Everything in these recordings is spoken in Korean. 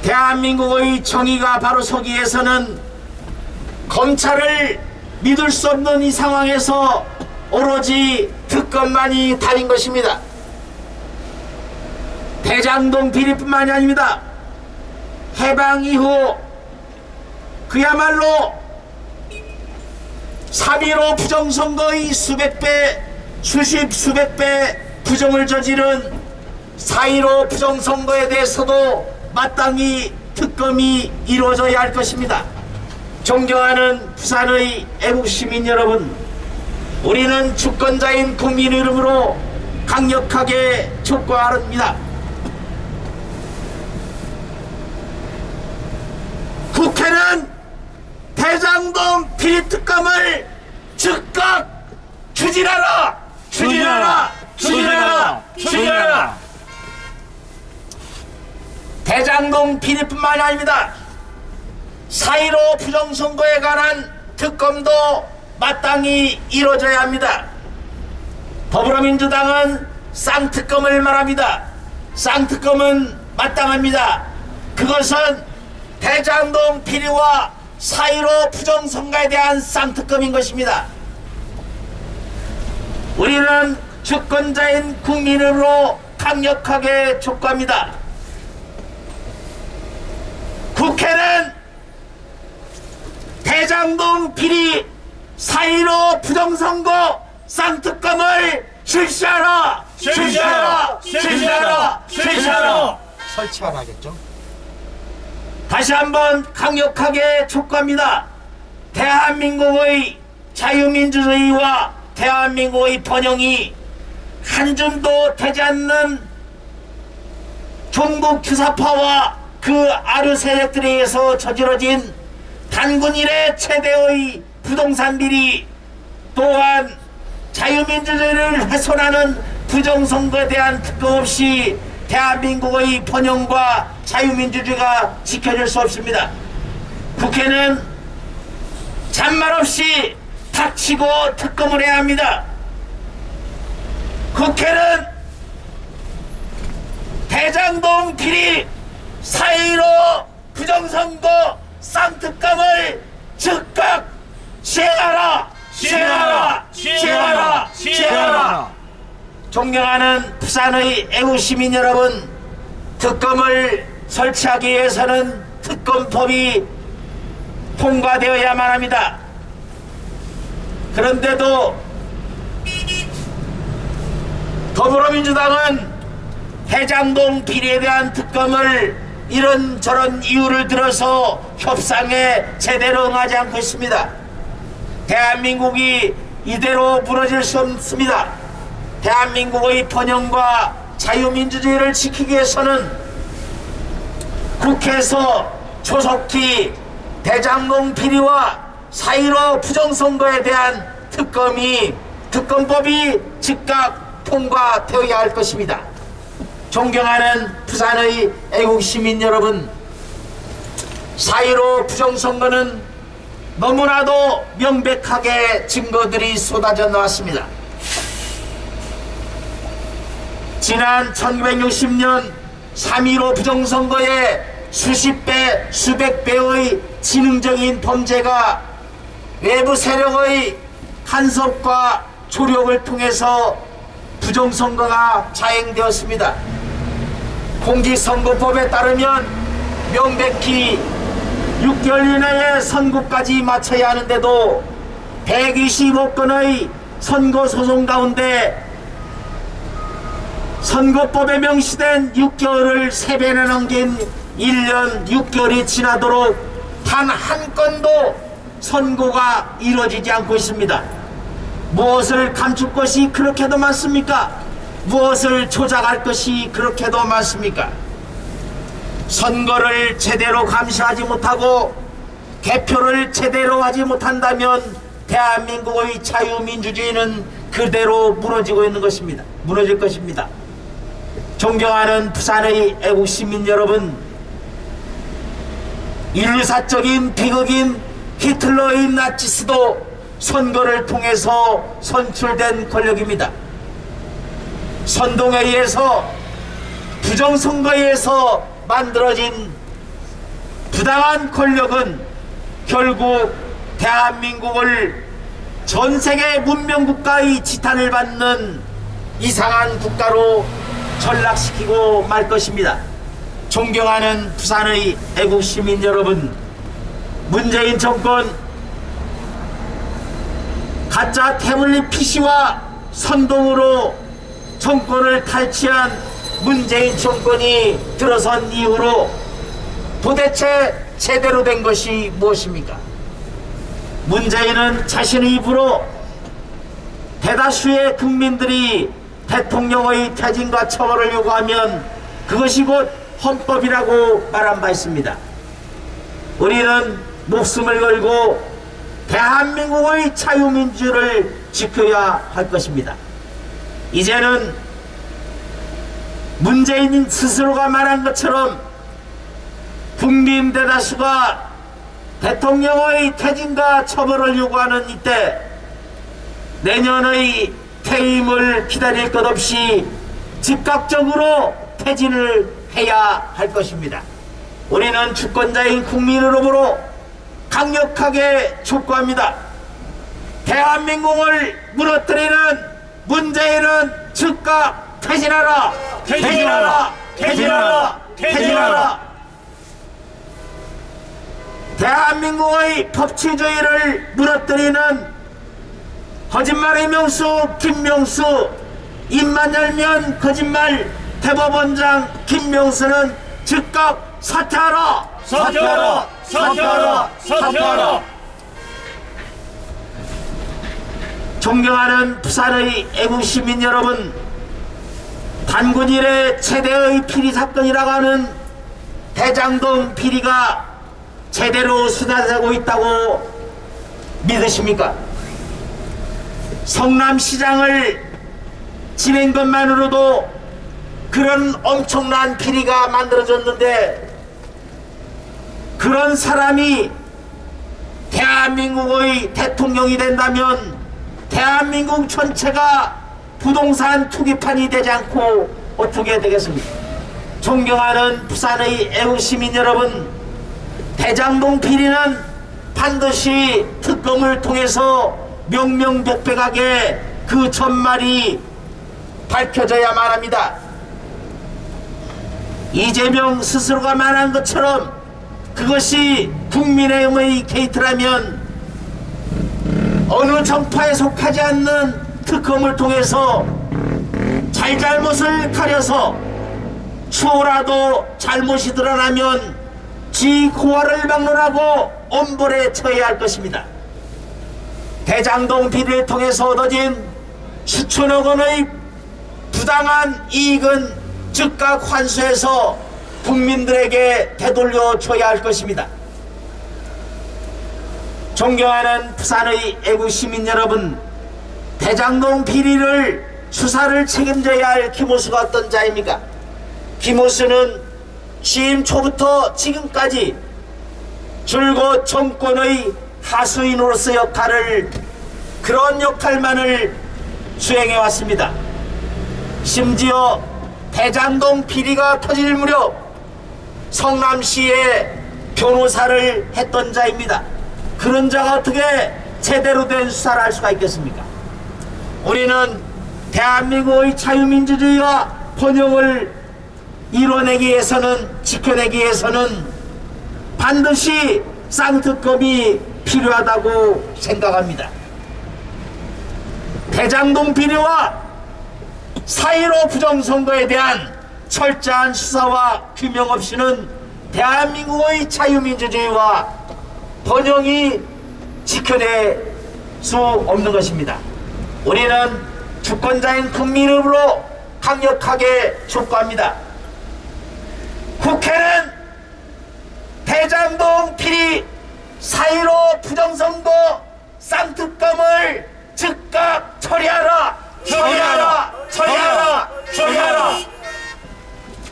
대한민국의 정의가 바로 서기 위해서는 검찰을 믿을 수 없는 이 상황에서 오로지 특검만이 답인 것입니다. 대장동 비리뿐만이 아닙니다. 해방 이후 그야말로 3.15 부정선거의 수백 배, 수십 배 부정을 저지른 4.15 부정선거에 대해서도 마땅히 특검이 이루어져야 할 것입니다. 존경하는 부산의 애국시민 여러분, 우리는 주권자인 국민의 이름으로 강력하게 촉구합니다. 국회는 대장동 비리특검을 즉각 추진하라! 추진하라! 추진하라! 추진하라! 대장동 비리뿐만이 아닙니다. 4.15 부정선거에 관한 특검도 마땅히 이루어져야 합니다. 더불어민주당은 쌍특검을 말합니다. 쌍특검은 마땅합니다. 그것은 대장동 비리와 4.15 부정선거에 대한 쌍특검인 것입니다. 우리는 주권자인 국민으로 강력하게 촉구합니다. 국회는 대장동 비리 4.15 부정선거 쌍특검을 실시하라! 실시하라! 실시하라! 실시하라! 설치하라 하겠죠? 다시 한번 강력하게 촉구합니다. 대한민국의 자유민주주의와 대한민국의 번영이 한 줌도 되지 않는 종북 규사파와 그 아류 세력들에 의해서 저지러진 단군 이래 최대의 부동산 비리, 또한 자유민주주의를 훼손하는 부정선거에 대한 특검 없이 대한민국의 번영과 자유민주주의가 지켜질 수 없습니다. 국회는 잔말 없이 닥치고 특검을 해야 합니다. 국회는 대장동 비리 4.15 부정선거 쌍특검을 즉각 시행하라! 시행하라! 시행하라! 시행하라! 존경하는 부산의 애국시민 여러분, 특검을 설치하기 위해서는 특검법이 통과되어야만 합니다. 그런데도 더불어민주당은 대장동 비리에 대한 특검을 이런저런 이유를 들어서 협상에 제대로 응하지 않고 있습니다. 대한민국이 이대로 무너질 수 없습니다. 대한민국의 번영과 자유민주주의를 지키기 위해서는 국회에서 조속히 대장동 비리와 4.15 부정선거에 대한 특검법이 즉각 통과되어야 할 것입니다. 존경하는 부산의 애국시민 여러분, 4.15 부정선거는 너무나도 명백하게 증거들이 쏟아져 나왔습니다. 지난 1960년 3.15 부정선거에 수십 배, 수백 배의 지능적인 범죄가 외부 세력의 간섭과 조력을 통해서 부정선거가 자행되었습니다. 공직선거법에 따르면 명백히 6개월 이내에 선고까지 마쳐야 하는데도 125건의 선거소송 가운데 선거법에 명시된 6개월을 3배나 넘긴 1년 6개월이 지나도록 단 한 건도 선고가 이루어지지 않고 있습니다. 무엇을 감출 것이 그렇게도 많습니까? 무엇을 조작할 것이 그렇게도 많습니까? 선거를 제대로 감시하지 못하고 개표를 제대로 하지 못한다면 대한민국의 자유민주주의는 그대로 무너지고 있는 것입니다. 무너질 것입니다. 존경하는 부산의 애국시민 여러분, 인류사적인 비극인 히틀러의 나치스도 선거를 통해서 선출된 권력입니다. 선동에 의해서 부정선거에 의해서 만들어진 부당한 권력은 결국 대한민국을 전세계 문명국가의 지탄을 받는 이상한 국가로 전락시키고 말 것입니다. 존경하는 부산의 애국시민 여러분, 문재인 정권 가짜 태블릿 PC와 선동으로 정권을 탈취한 문재인 정권이 들어선 이후로 도대체 제대로 된 것이 무엇입니까? 문재인은 자신의 입으로 대다수의 국민들이 대통령의 퇴진과 처벌을 요구하면 그것이 곧 헌법이라고 말한 바 있습니다. 우리는 목숨을 걸고 대한민국의 자유민주를 지켜야 할 것입니다. 이제는 문재인 스스로가 말한 것처럼 국민 대다수가 대통령의 퇴진과 처벌을 요구하는 이때 내년의 퇴임을 기다릴 것 없이 즉각적으로 퇴진을 해야 할 것입니다. 우리는 주권자인 국민으로부터 강력하게 촉구합니다. 대한민국을 무너뜨리는 문재인은 즉각 퇴진하라! 퇴진하라! 퇴진하라! 퇴진하라! 대한민국의 법치주의를 무너뜨리는 거짓말의 명수 김명수, 입만 열면 거짓말 대법원장 김명수는 즉각 사퇴하라! 사퇴하라! 사퇴하라! 사퇴하라! 존경하는 부산의 애국시민 여러분, 단군 이래 최대의 비리 사건이라고 하는 대장동 비리가 제대로 수사되고 있다고 믿으십니까? 성남시장을 지낸 것만으로도 그런 엄청난 비리가 만들어졌는데, 그런 사람이 대한민국의 대통령이 된다면 대한민국 전체가 부동산 투기판이 되지 않고 어떻게 되겠습니까? 존경하는 부산의 애국시민 여러분, 대장동 비리는 반드시 특검을 통해서 명명백백하게 그 전말이 밝혀져야만 합니다. 이재명 스스로가 말한 것처럼 그것이 국민의힘의 게이트라면 어느 정파에 속하지 않는 특검을 통해서 잘잘못을 가려서 추호라도 잘못이 드러나면 지 고화를 막론하고 엄벌에 처해야 할 것입니다. 대장동 비리를 통해서 얻어진 수천억 원의 부당한 이익은 즉각 환수해서 국민들에게 되돌려 줘야 할 것입니다. 존경하는 부산의 애국시민 여러분, 대장동 비리를 수사를 책임져야 할 김호수가 어떤 자입니까? 김호수는 취임 초부터 지금까지 줄곧 정권의 하수인으로서 그런 역할만을 수행해 왔습니다. 심지어 대장동 비리가 터질 무렵 성남시에 변호사를 했던 자입니다. 그런 자가 어떻게 제대로 된 수사를 할 수가 있겠습니까? 우리는 대한민국의 자유민주주의와 번영을 이뤄내기 위해서는, 지켜내기 위해서는 반드시 쌍특검이 필요하다고 생각합니다. 대장동 비리와 4.15 부정선거에 대한 철저한 수사와 규명 없이는 대한민국의 자유민주주의와 번영이 지켜낼 수 없는 것입니다. 우리는 주권자인 국민으로 강력하게 촉구합니다. 국회는 대장동 비리, 4.15 부정선거 쌍특검을 즉각 처리하라! 처리하라! 처리하라! 처리하라!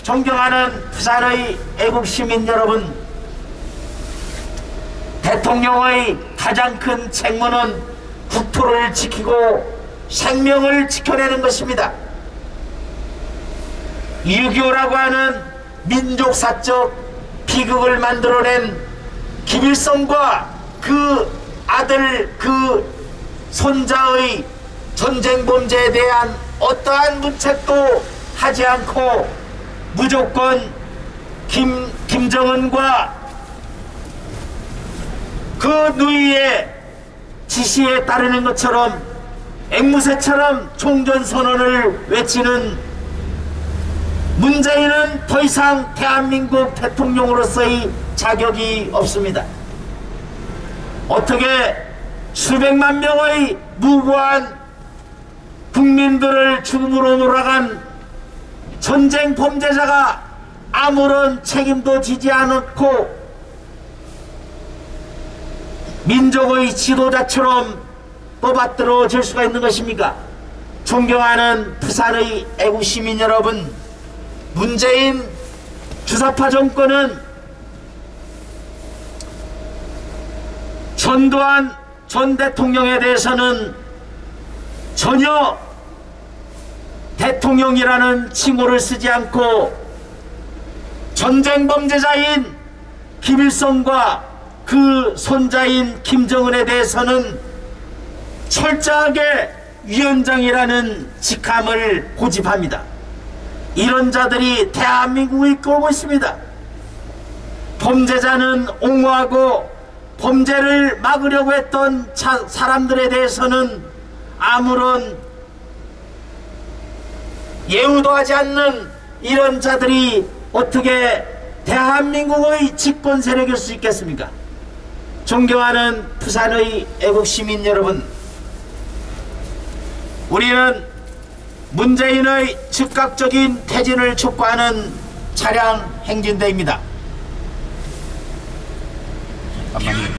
존경하는 부산의 애국시민 여러분, 대통령의 가장 큰 책무는 국토를 지키고 생명을 지켜내는 것입니다. 6.25라고 하는 민족사적 비극을 만들어낸 김일성과 그 아들 그 손자의 전쟁 범죄에 대한 어떠한 문책도 하지 않고 무조건 김정은과 그 누이의 지시에 따르는 것처럼 앵무새처럼 종전선언을 외치는 문재인은 더 이상 대한민국 대통령으로서의 자격이 없습니다. 어떻게 수백만 명의 무고한 국민들을 죽음으로 몰아간 전쟁 범죄자가 아무런 책임도 지지 않고 민족의 지도자처럼 떠받들어질 수가 있는 것입니까? 존경하는 부산의 애국시민 여러분, 문재인 주사파 정권은 전두환 전 대통령에 대해서는 전혀 대통령이라는 칭호를 쓰지 않고 전쟁 범죄자인 김일성과 그 손자인 김정은에 대해서는 철저하게 위원장이라는 직함을 고집합니다. 이런 자들이 대한민국을 이끌고 있습니다. 범죄자는 옹호하고 범죄를 막으려고 했던 사람들에 대해서는 아무런 예우도 하지 않는 이런 자들이 어떻게 대한민국의 집권 세력일 수 있겠습니까? 존경하는 부산의 애국시민 여러분, 우리는 문재인의 즉각적인 퇴진을 촉구하는 차량 행진대입니다.